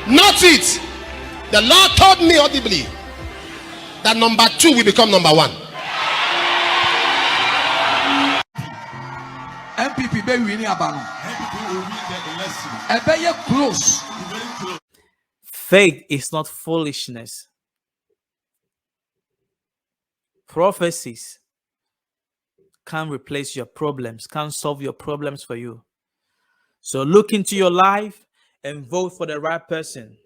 Not it. The Lord told me audibly that number 2 will become number 1. MPP be winning abano. MPP will win the election. Close. Faith is not foolishness. Prophecies can't replace your problems, can't solve your problems for you. So look into your life and vote for the right person.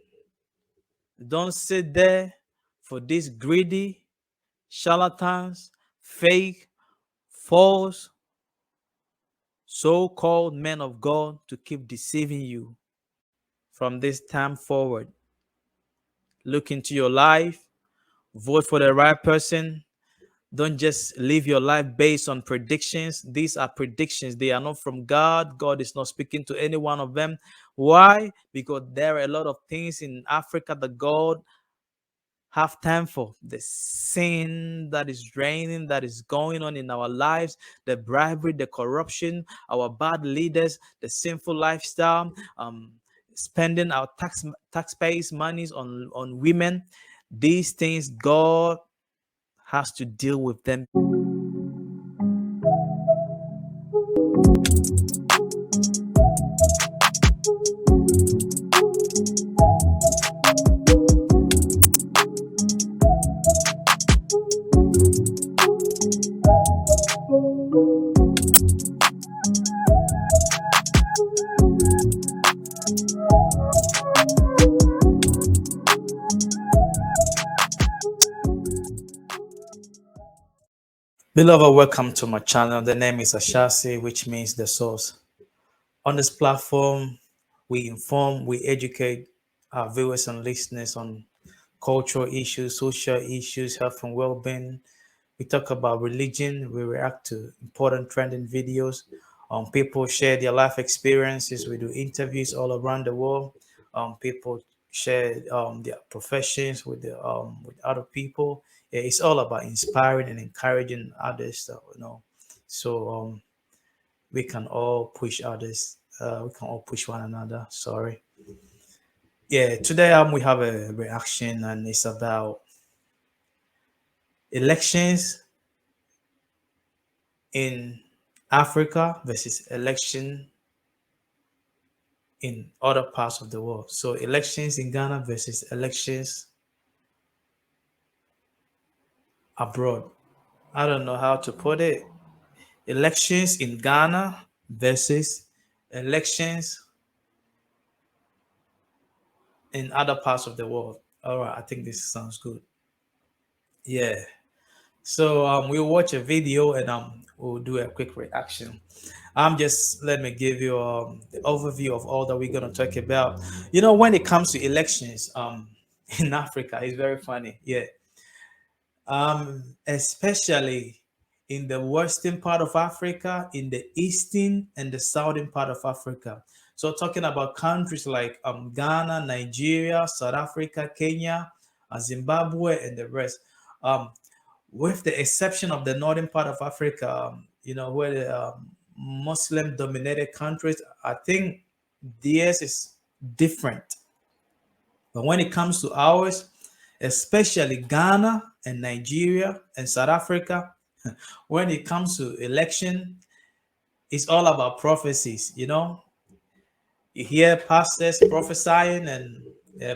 Don't sit there for these greedy, charlatans, fake, false, so-called men of God to keep deceiving you. From this time forward, look into your life, vote for the right person. Don't just live your life based on predictions. These are predictions. They are not from God. God is not speaking to any one of them. Why? Because there are a lot of things in Africa that God have time for. The sin that is reigning, that is going on in our lives, the bribery, the corruption, our bad leaders, the sinful lifestyle, spending our taxpayers' monies on women. These things, God has to deal with them. Beloved, welcome to my channel. The name is Ashasi, which means the source. On this platform, we inform, we educate our viewers and listeners on cultural issues, social issues, health and well-being. We talk about religion. We react to important trending videos. People share their life experiences. We do interviews all around the world. People share their professions with other people. It's all about inspiring and encouraging others, so we can all push others. We can all push one another. Sorry. Yeah, today we have a reaction, and it's about elections in Africa versus election in other parts of the world. So elections in Ghana versus elections abroad. I don't know how to put it. Elections in Ghana versus elections in other parts of the world. All right, I think this sounds good. Yeah. So we'll watch a video and we'll do a quick reaction. Let me give you the overview of all that we're going to talk about. When it comes to elections in Africa, it's very funny. Yeah. Especially in the western part of Africa, in the eastern and the southern part of Africa. So talking about countries like Ghana, Nigeria, South Africa, Kenya, Zimbabwe, and the rest. With the exception of the northern part of Africa, where the Muslim-dominated countries, I think theirs is different. But when it comes to ours, especially Ghana and Nigeria and South Africa, when it comes to election, it's all about prophecies. You hear pastors prophesying and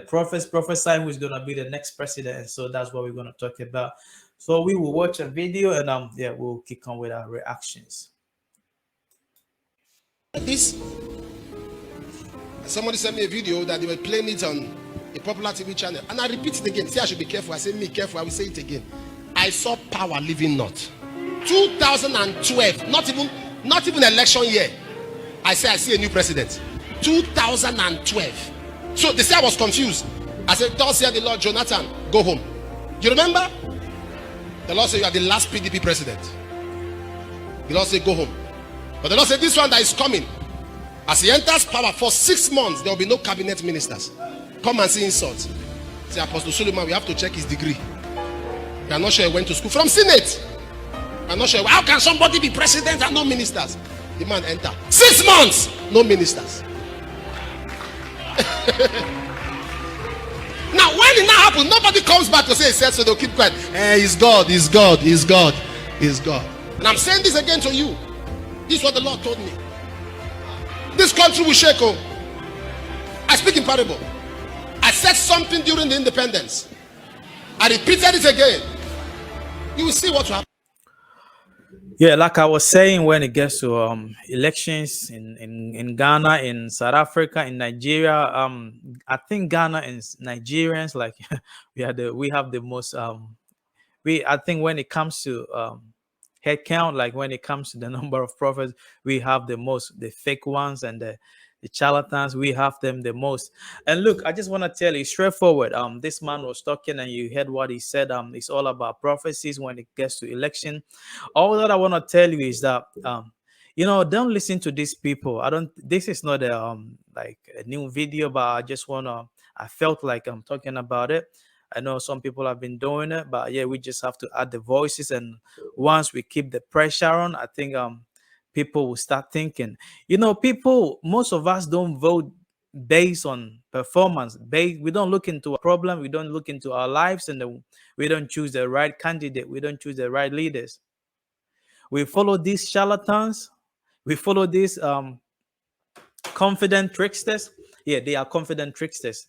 prophets prophesying who's going to be the next president. And so that's what we're going to talk about. So we will watch a video and we'll kick on with our reactions. This, somebody sent me a video that they were playing it on a popular TV channel, and I repeat it again. See, I should be careful. I say me careful. I will say it again. I saw power living not. 2012, not even election year. I see a new president. 2012. So they say I was confused. I said, "Thus said the Lord, Jonathan, go home." Do you remember? The Lord said, "You are the last PDP president." The Lord said, "Go home." But the Lord said, "This one that is coming, as he enters power for 6 months, there will be no cabinet ministers. Come and see insults." Say, "Apostle Suleiman, we have to check his degree. We are not sure he went to school from Senate. We are not sure. How can somebody be president and no ministers?" The man enter. 6 months, no ministers. Now, when it now happens, nobody comes back to say he said so. They'll keep quiet. He's God, he's God, he's God, he's God. And I'm saying this again to you. This is what the Lord told me. This country will shake. Oh, I speak in parable. I said something during the independence. I repeated it again. You will see what will happen. Yeah, like I was saying, when it gets to elections in Ghana, in South Africa, in Nigeria, I think Ghana and Nigerians, like we have the most I think when it comes to head count, like when it comes to the number of prophets, we have the most, the fake ones and the charlatans, we have them the most. And look, I just want to tell you straightforward. This man was talking, and you heard what he said. It's all about prophecies when it gets to election. All that I want to tell you is that don't listen to these people. This is not a like a new video, but I felt like I'm talking about it. I know some people have been doing it, but yeah, we just have to add the voices. And once we keep the pressure on, I think people will start thinking. Most of us don't vote based on performance. We don't look into a problem. We don't look into our lives, and we don't choose the right candidate. We don't choose the right leaders. We follow these charlatans. We follow these confident tricksters. Yeah, they are confident tricksters.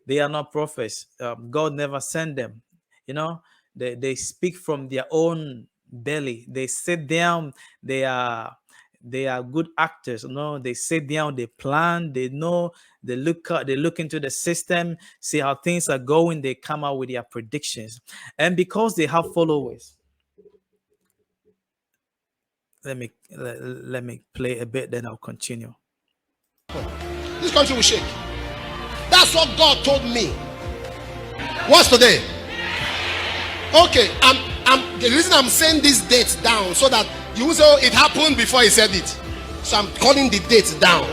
They are not prophets. God never sent them. They speak from their own belly. They sit down. They are good actors. They sit down. They plan. They know. They look into the system, see how things are going. They come out with their predictions, and because they have followers. Let me play a bit, then I'll continue. This country will shake. That's what God told me. What's today? Okay, the reason I'm saying these dates down so that you will say, oh, it happened before he said it. So I'm calling the dates down.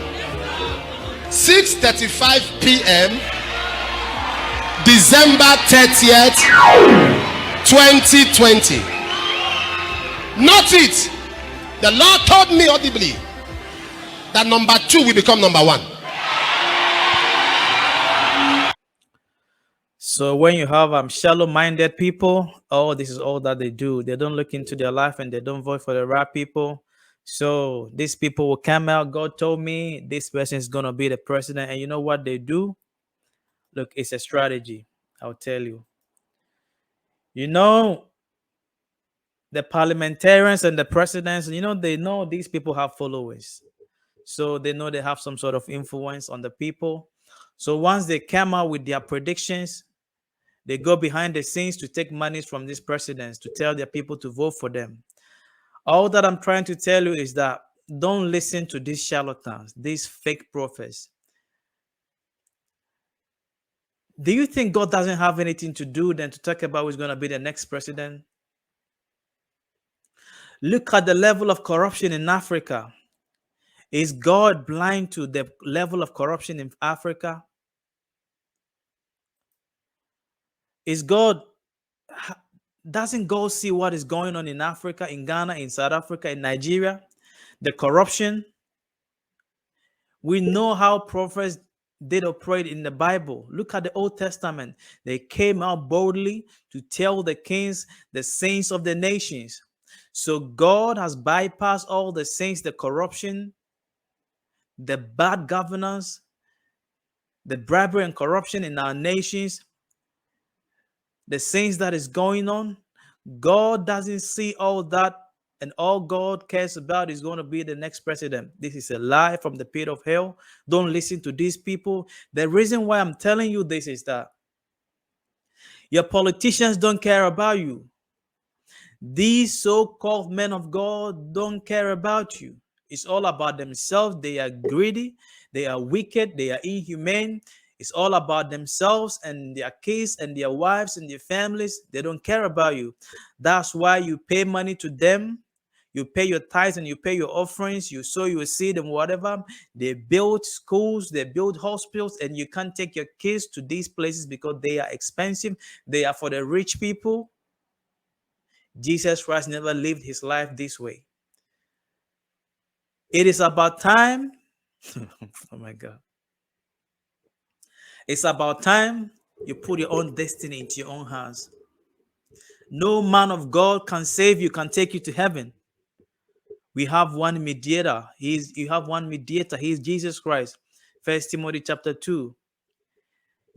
6:35 p.m. December 30th, 2020. Not it. The Lord told me audibly that number 2 will become number 1. So when you have shallow-minded people, this is all that they do. They don't look into their life, and they don't vote for the right people. So these people will come out. God told me this person is going to be the president. And you know what they do? Look, it's a strategy. I'll tell you. The parliamentarians and the presidents, they know these people have followers. So they know they have some sort of influence on the people. So once they come out with their predictions, they go behind the scenes to take money from these presidents to tell their people to vote for them. All that I'm trying to tell you is that don't listen to these charlatans, these fake prophets. Do you think God doesn't have anything to do than to talk about who's going to be the next president? Look at the level of corruption in Africa. Is God blind to the level of corruption in Africa? Doesn't God see what is going on in Africa, in Ghana, in South Africa, in Nigeria? The corruption. We know how prophets did operate in the Bible. Look at the Old Testament. They came out boldly to tell the kings, the saints of the nations. So God has bypassed all the saints, the corruption, the bad governance, the bribery and corruption in our nations, the things that is going on. God doesn't see all that, and all God cares about is going to be the next president. This is a lie from the pit of hell. Don't listen to these people. The reason why I'm telling you this is that your politicians don't care about you. These so-called men of God don't care about you. It's all about themselves. They are greedy. They are wicked. They are inhumane. It's all about themselves and their kids and their wives and their families. They don't care about you. That's why you pay money to them. You pay your tithes and you pay your offerings. You sow your seed and whatever. They build schools. They build hospitals. And you can't take your kids to these places because they are expensive. They are for the rich people. Jesus Christ never lived his life this way. It is about time. Oh my God. It's about time you put your own destiny into your own hands. No man of God can save you, can take you to heaven. We have one mediator. You have one mediator. He is Jesus Christ. 1 Timothy chapter 2.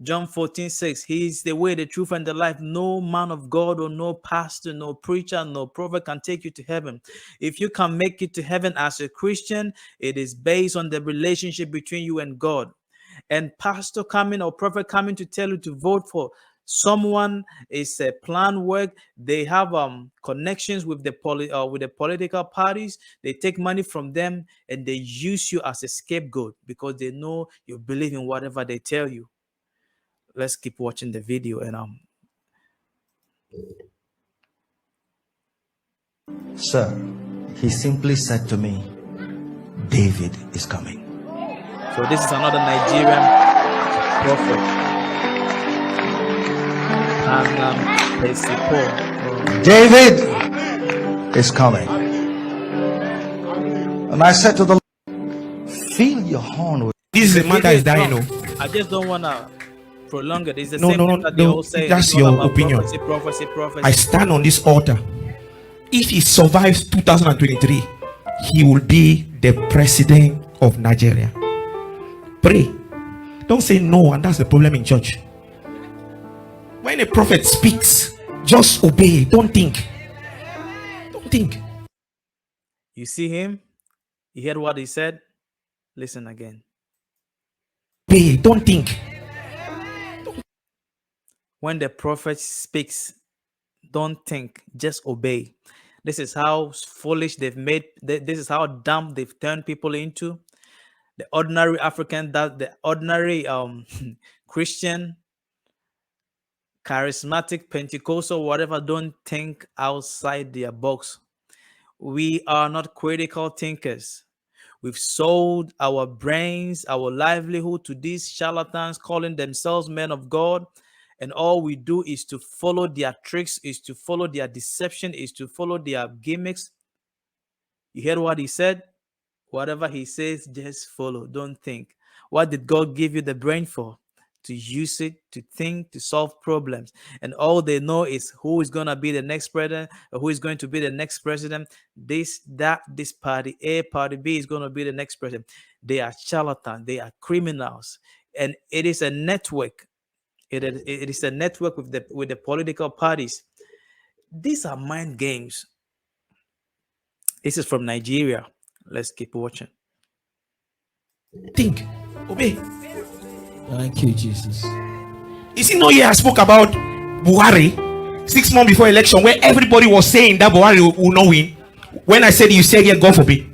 John 14:6. He is the way, the truth, and the life. No man of God or no pastor, no preacher, no prophet can take you to heaven. If you can make it to heaven as a Christian, it is based on the relationship between you and God. And pastor coming or prophet coming to tell you to vote for someone is a plan work. They have connections with the political parties. They take money from them and they use you as a scapegoat because they know you believe in whatever they tell you. Let's keep watching the video and Sir, he simply said to me, David is coming. So this is another Nigerian prophet. David is coming. And I said to the Lord, fill your horn with. This is a man that is dying. I just don't want to prolong it. It's the No, same no, thing no, that they no, all say. that's your opinion. Prophecy. I stand on this altar. If he survives 2023, he will be the president of Nigeria. Pray. Don't say no, and that's the problem in church. When a prophet speaks, just obey. Don't think. Don't think. You see him? You heard what he said? Listen again. Obey. Don't think. When the prophet speaks, don't think, just obey. This is how foolish they've made. This is how dumb they've turned people into. The ordinary African, the ordinary Christian, charismatic, Pentecostal, whatever, don't think outside their box. We are not critical thinkers. We've sold our brains, our livelihood to these charlatans calling themselves men of God. And all we do is to follow their tricks, is to follow their deception, is to follow their gimmicks. You heard what he said? Whatever he says, just follow. Don't think. What did God give you the brain for? To use it, to think, to solve problems. And all they know is who is going to be the next president, or who is going to be the next president. This party A, party B is going to be the next president. They are charlatans. They are criminals. And it is a network. It is a network with the political parties. These are mind games. This is from Nigeria. Let's keep watching. Think. Obey. Thank you, Jesus. Is it not here I spoke about Buhari 6 months before election, where everybody was saying that Buhari will not win? When I said you said, yeah, God forbid.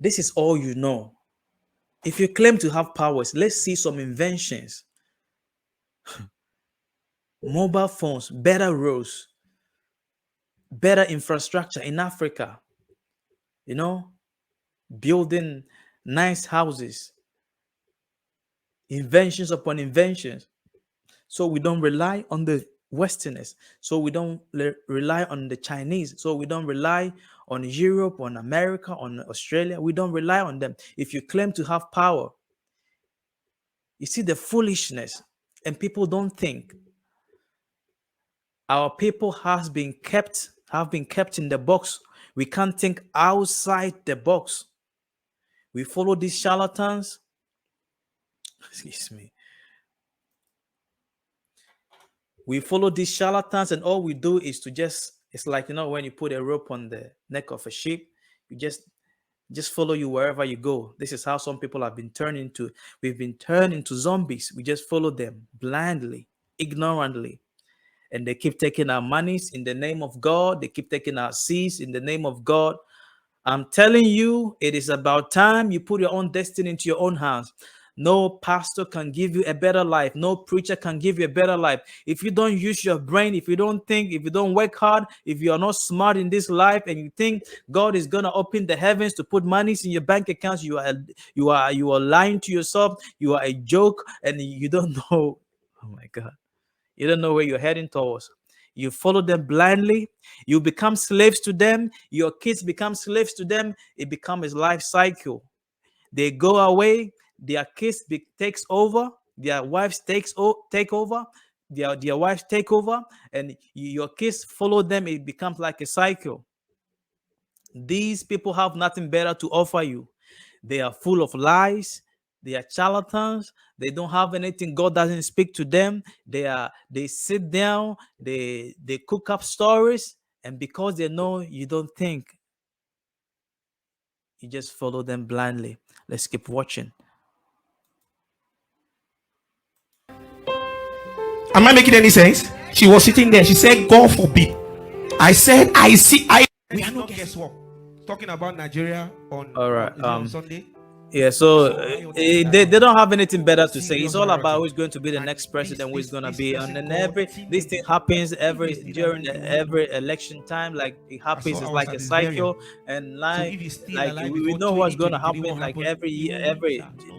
This is all you know. If you claim to have powers, let's see some inventions. Mobile phones, better roads, better infrastructure in Africa. You know, building nice houses, inventions upon inventions. So we don't rely on the Westerners. So we don't rely on the Chinese. So we don't rely on Europe, on America, on Australia. We don't rely on them. If you claim to have power, you see the foolishness, and people don't think. Our people have been kept in the box. We can't think outside the box. We follow these charlatans. Excuse me. We follow these charlatans, and all we do is to it's like, you know, when you put a rope on the neck of a sheep, you just follow you wherever you go. This is how some people have been turned into. We've been turned into zombies. We just follow them blindly, ignorantly. And they keep taking our monies in the name of God. They keep taking our seeds in the name of God. I'm telling you, it is about time you put your own destiny into your own hands. No pastor can give you a better life. No preacher can give you a better life. If you don't use your brain, if you don't think, if you don't work hard, if you are not smart in this life, and you think God is gonna open the heavens to put monies in your bank accounts, you are lying to yourself. You are a joke, and you don't know. Oh my God. You don't know where you're heading towards. You follow them blindly. You become slaves to them. Your kids become slaves to them. It becomes a life cycle. They go away. Their kids takes over. their wives take over, their wives take over, and your kids follow them. It becomes like a cycle. These people have nothing better to offer you. They are full of lies. They are charlatans. They don't have anything. God doesn't speak to them. They sit down, they cook up stories, and because they know you don't think, you just follow them blindly. Let's keep watching. Am I making any sense? She was sitting there. She said, God forbid. I said, I see. We are not guess what? Talking about Nigeria on, All right. on Sunday. Yeah, so they don't have anything better to say. It's all about who's going to be the next president, who's going to be, and then this thing happens during every election time. Like it happens, it's like a cycle, and like we know what's going to happen. Like every year,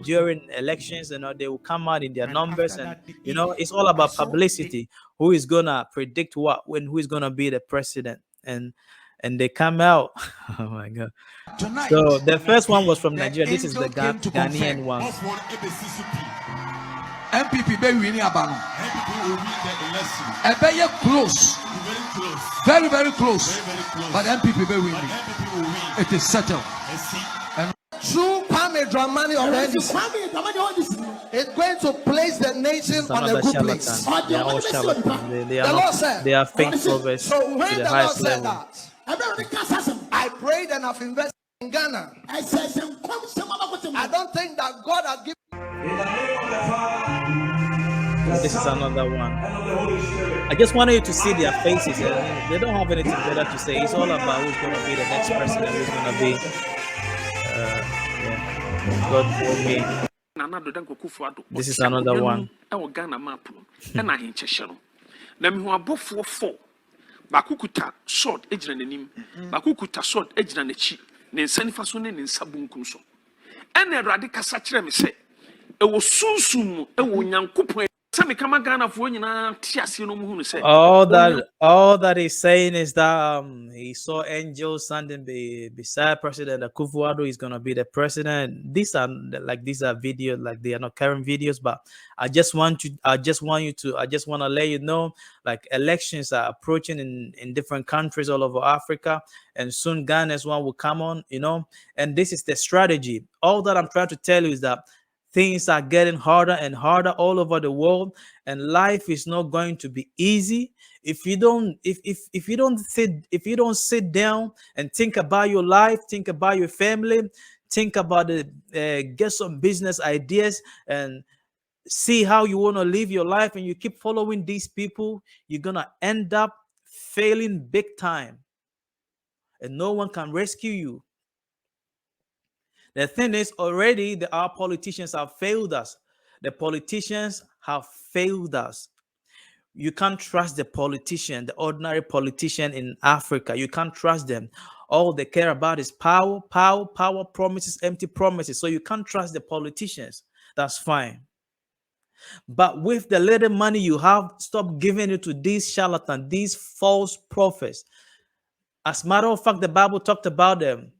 during elections, they will come out in their numbers, and it's all about publicity. Who is gonna predict what, who is gonna be the president, and they come out. Oh my God. Tonight, So the first one was from Nigeria. This is the Ghanaian one. MPP be winning abano. Ebeye close. Very, very close. But MPP be winning. It is settled. True Kwame Dramani already is going to place the nation on a good place. They are all charlatans. They are fake prophets So to when the the highest Lord said level. that, I prayed and I've invested in Ghana. I don't think that God has given. This is another one. I just wanted you to see their faces. They don't have anything better to say. It's all about who's going to be the next president, who's going to be. God for me. This is another one. Bakukuta sword ejina n'anim bakukuta sword ejina n'akyi ne nsa nifa so ne nsa bunkum so ene Awurade kasa kyerɛ me sɛ ɛwɔ sunsum mu ɛwɔ Nyankopɔn sɛ me kama Ghana fo nyina te ase no mu hunu sɛ all that he's saying is that he saw angels standing beside President Afutuo. He's gonna be the president. These are videos, like they are not current videos, but I just want to let you know, like elections are approaching in different countries all over Africa, and soon Ghana's one will come on, and this is the strategy. All that I'm trying to tell you is that things are getting harder and harder all over the world, and life is not going to be easy if you don't sit down and think about your life, think about your family, think about get some business ideas and see how you want to live your life, and you keep following these people, you're gonna end up failing big time, and no one can rescue you. The thing is, already our politicians have failed us. The politicians have failed us. You can't trust the politician, the ordinary politician in Africa. You can't trust them. All they care about is power, power, power, promises, empty promises. So you can't trust the politicians. That's fine. But with the little money you have, stop giving it to these charlatans, these false prophets. As a matter of fact, the Bible talked about them,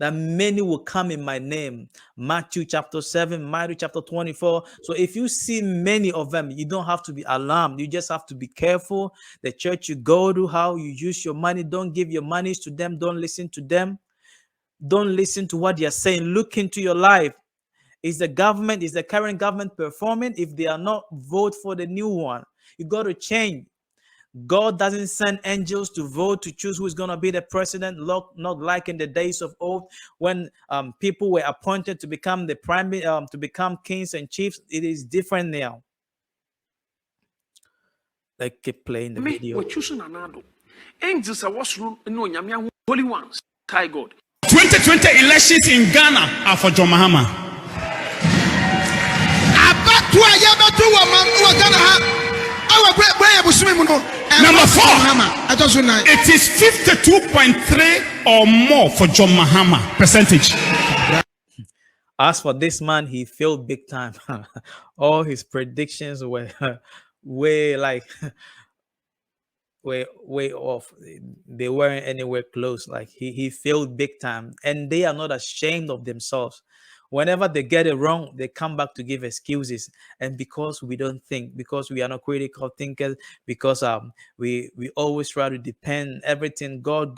that many will come in my name. Matthew chapter 7, Matthew chapter 24. So if you see many of them, you don't have to be alarmed. You just have to be careful. The church you go to, how you use your money, don't give your monies to them. Don't listen to them. Don't listen to what they are saying. Look into your life. Is the current government performing? If they are not, vote for the new one. You got to change. God doesn't send angels to vote to choose who's going to be the president, not like in the days of old when people were appointed to become the to become kings and chiefs. It is different now. Like, keep playing the video. Angels are what's holy ones. Tie God. 2020 elections in Ghana are for John Mahama. Number 4, it is 52.3 or more for John Mahama percentage. As for this man, he failed big time. All his predictions were way off. They weren't anywhere close. Like he failed big time, and they are not ashamed of themselves. whenever they get it wrong, they come back to give excuses. And because we don't think, because we are not critical thinkers, because we always try to depend everything God,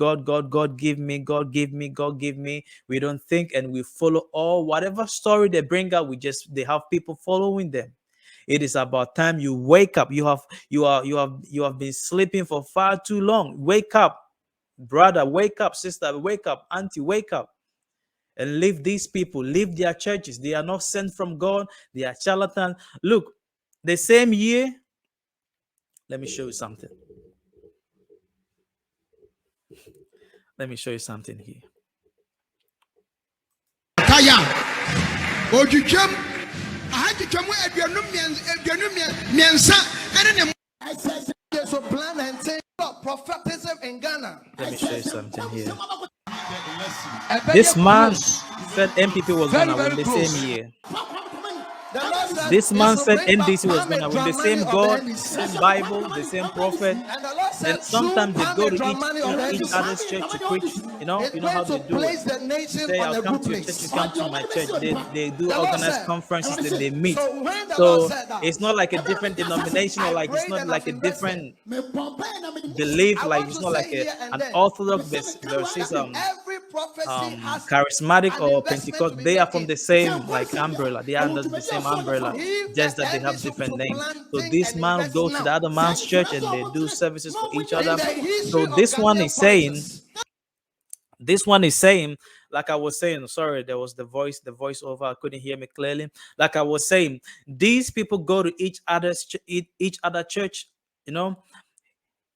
give me, God give me, God give me. We don't think, and we follow whatever story they bring out. They have people following them. It is about time you wake up. You have been sleeping for far too long. Wake up, brother. Wake up, sister. Wake up, auntie. Wake up, and leave these people. Leave their churches. They are not sent from God. They are charlatans. Look, the same year. Let me show you something. Let me show you something here. So plan and take prophetism in Ghana. Let me show you something here. This man said MPP was going to win the same year. This man said NDC was going to win. The same God, the same Bible, the same prophet. And sometimes they go to each other's church to preach. You know how they do it. Say, I'll come to your church, you come to my church. They do organized conferences, then they meet. So it's not like a different denomination, or like it's not like a different belief. Like it's not like an Orthodox versus charismatic or Pentecost. They are from the same like umbrella. They are under the same umbrella, just that they have different names. So this man goes to the other man's church and they do services for each other. So this one is saying, like I was saying, sorry, there was the voiceover, I couldn't hear me clearly. Like I was saying, these people go to each other church, you know.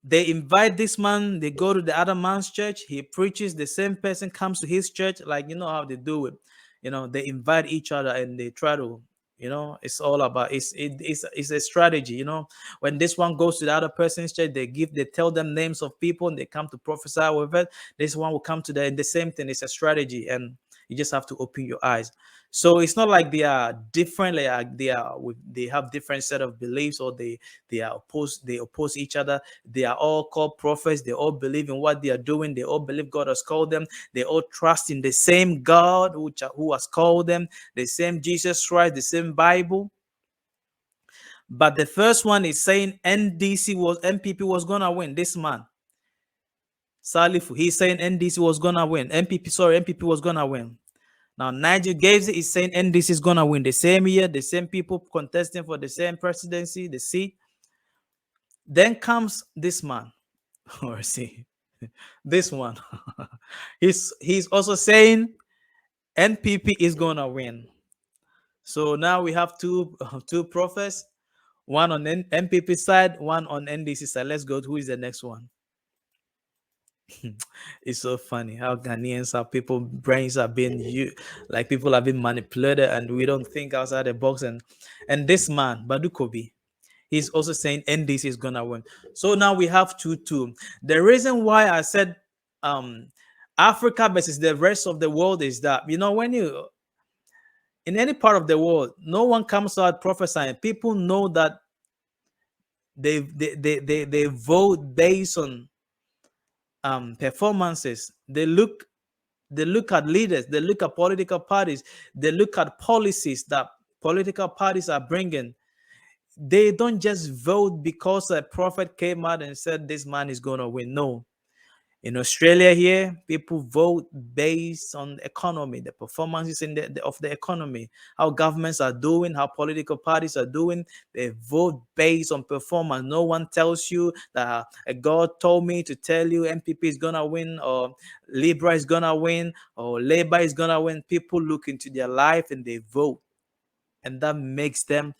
They invite this man, they go to the other man's church, he preaches, the same person comes to his church. Like, you know how they do it. You know, they invite each other and they try to, you know, it's all about, it's a strategy. You know, when this one goes to the other person's church, they tell them names of people and they come to prophesy with it. This one will come to the same thing. It's a strategy, and you just have to open your eyes. So it's not like they are different. They have different set of beliefs, or they oppose each other. They are all called prophets. They all believe in what they are doing. They all believe God has called them. They all trust in the same God who has called them, the same Jesus Christ, the same Bible. But the first one is saying MPP was gonna win. This man, Salifu, he's saying NDC was gonna win. MPP was gonna win. Now, Nigel Gavesy is saying NDC is going to win the same year, the same people contesting for the same presidency, the seat. Then comes this man, or see, this one. he's also saying NPP is going to win. So now we have two prophets, one on NPP side, one on NDC side. Let's go to who is the next one. It's so funny how Ghanaians are, people brains are being like people have been manipulated, and we don't think outside the box. And this man Badukobi, he's also saying NDC is gonna win. So now we have 2-2. The reason why I said Africa versus the rest of the world is that, you know, when you in any part of the world, no one comes out prophesying. People know that they vote based on performances. They look at leaders, they look at political parties, they look at policies that political parties are bringing. They don't just vote because a prophet came out and said this man is going to win. No. In Australia here, people vote based on the economy, the performances of the economy, how governments are doing, how political parties are doing. They vote based on performance. No one tells you that God told me to tell you MPP is going to win, or Libra is going to win, or Labour is going to win. People look into their life and they vote. And that makes them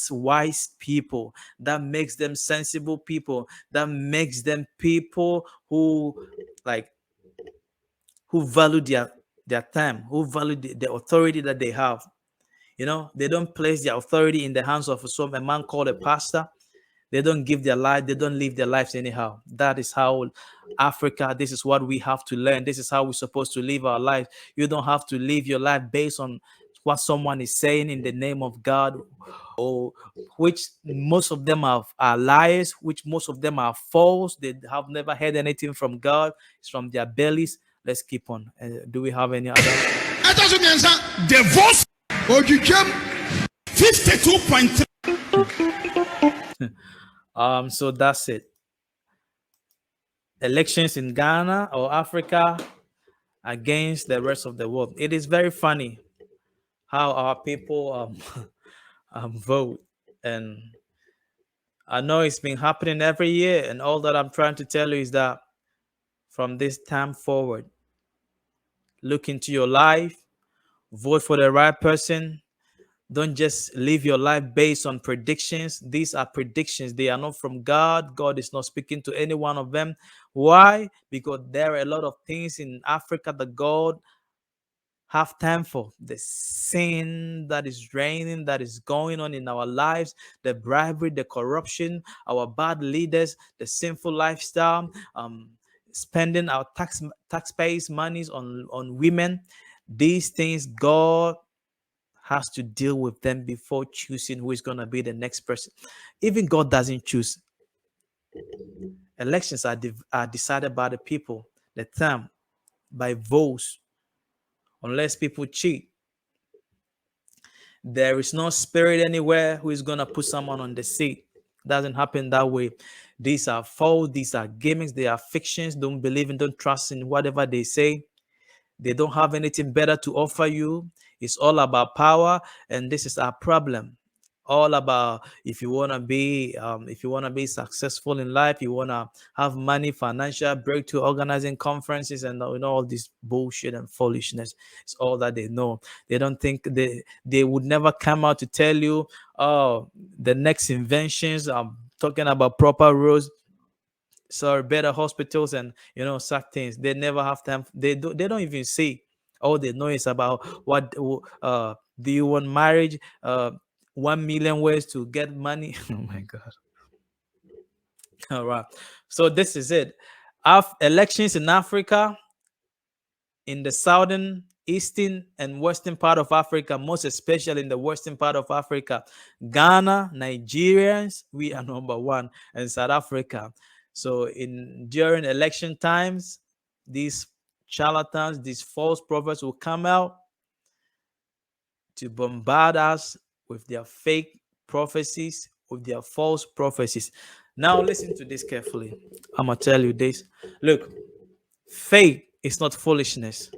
wise people. That makes them sensible people. That makes them people who value their time, who value the authority that they have. You know, they don't place their authority in the hands of a man called a pastor. They don't give their life. They don't live their lives anyhow. That is how Africa, this is what we have to learn. This is how we're supposed to live our life. You don't have to live your life based on what someone is saying in the name of God, or which most of them are liars, which most of them are false. They have never heard anything from God. It's from their bellies. Let's keep on. Do we have any other? The votes 52.3. So that's it. Elections in Ghana or Africa against the rest of the world. It is very funny how our people vote, and I know it's been happening every year, and all that I'm trying to tell you is that from this time forward, look into your life, vote for the right person. Don't just live your life based on predictions. These are predictions. They are not from God. God is not speaking to any one of them. Why? Because there are a lot of things in Africa that God have time for. The sin that is reigning, that is going on in our lives, the bribery, the corruption, our bad leaders, the sinful lifestyle, spending our taxpayers' monies on women. These things, God has to deal with them before choosing who is going to be the next person. Even God doesn't choose. Elections are decided by the people, the term, by votes, unless people cheat. There is no spirit anywhere who is going to put someone on the seat. Doesn't happen that way. These are false. These are gimmicks. They are fictions. Don't believe in, don't trust in whatever they say. They don't have anything better to offer you. It's all about power, and this is our problem. All about if you want to be successful in life, you want to have money, financial breakthrough, organizing conferences, and all this bullshit and foolishness. It's all that they know. They don't think they would never come out to tell you, oh, the next inventions. I'm talking about proper roads, so better hospitals, and such things. They never have time. They don't even see. All they know is about what do you want marriage, 1 million ways to get money. Oh my God. All right, so this is it. Elections in Africa, in the southern, eastern, and western part of Africa, most especially in the western part of Africa, Ghana, Nigerians, we are number one, and South Africa. So during election times, these charlatans, these false prophets will come out to bombard us with their fake prophecies, with their false prophecies. Now listen to this carefully. I'm gonna tell you this. Look, faith is not foolishness.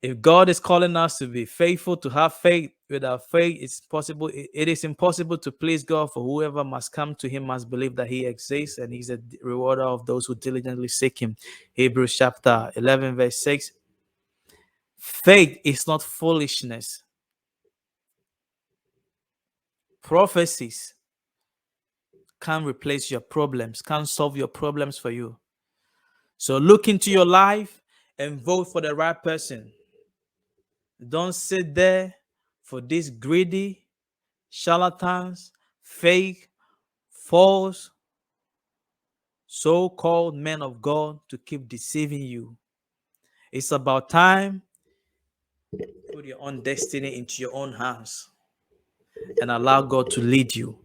If God is calling us to be faithful, to have faith, without faith, it is impossible to please God. For whoever must come to him must believe that he exists, and he's a rewarder of those who diligently seek him. Hebrews chapter 11, verse 6. Faith is not foolishness. Prophecies can't replace your problems, can't solve your problems for you. So look into your life and vote for the right person. Don't sit there for these greedy charlatans, fake, false, so-called men of God to keep deceiving you. It's about time to put your own destiny into your own hands and allow God to lead you.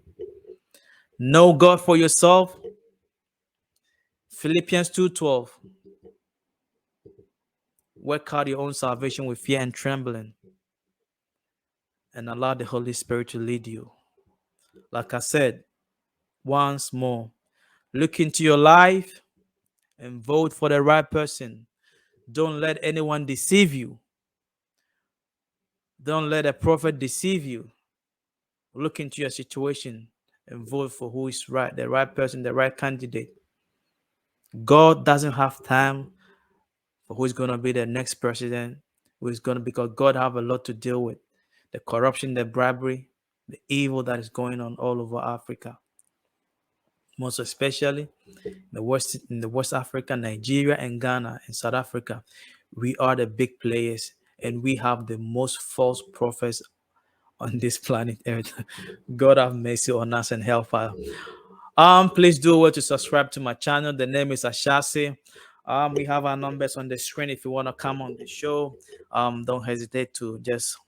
Know God for yourself. Philippians 2:12. Work out your own salvation with fear and trembling, and allow the Holy Spirit to lead you. Like I said, once more, look into your life and vote for the right person. Don't let anyone deceive you. Don't let a prophet deceive you. Look into your situation and vote for who is right, the right person, the right candidate. God doesn't have time for who's going to be the next president, because God have a lot to deal with. The corruption, the bribery, the evil that is going on all over Africa. Most especially in the West Africa, Nigeria and Ghana and South Africa. We are the big players, and we have the most false prophets on this planet Earth. God have mercy on us and help us. Please do well to subscribe to my channel. The name is Ashasi. We have our numbers on the screen if you want to come on the show. Don't hesitate to just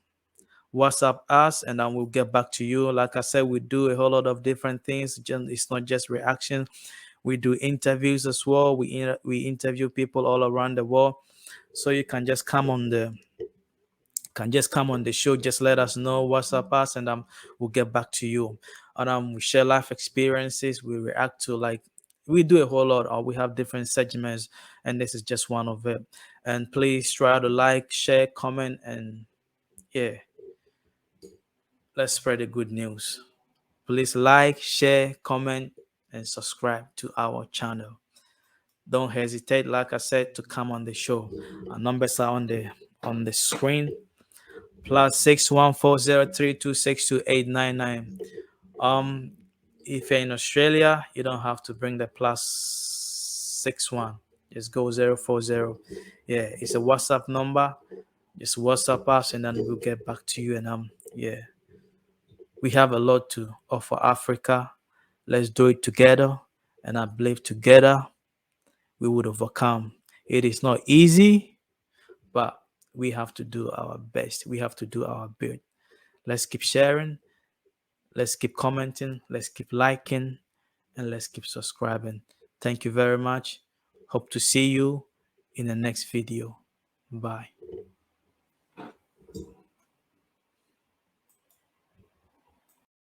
WhatsApp us, and then we'll get back to you. Like I said, we do a whole lot of different things. It's not just reactions. We do interviews as well. We interview people all around the world. So you can just come on the show. Just let us know, WhatsApp us, and we'll get back to you. And we share life experiences, we react to, like, we do a whole lot, or we have different segments, and this is just one of it. And please try to like, share, comment, and yeah, let's spread the good news. Please like, share, comment, and subscribe to our channel. Don't hesitate, like I said, to come on the show. Our numbers are on the screen. +614032628899. If you're in Australia, you don't have to bring the +61. Just go 040. Yeah, it's a WhatsApp number. Just WhatsApp us, and then we'll get back to you. And yeah, we have a lot to offer Africa. Let's do it together, and I believe together we would overcome. It is not easy, but we have to do our best. We have to do our bit. Let's keep sharing. Let's keep commenting. Let's keep liking, and let's keep subscribing. Thank you very much. Hope to see you in the next video. Bye.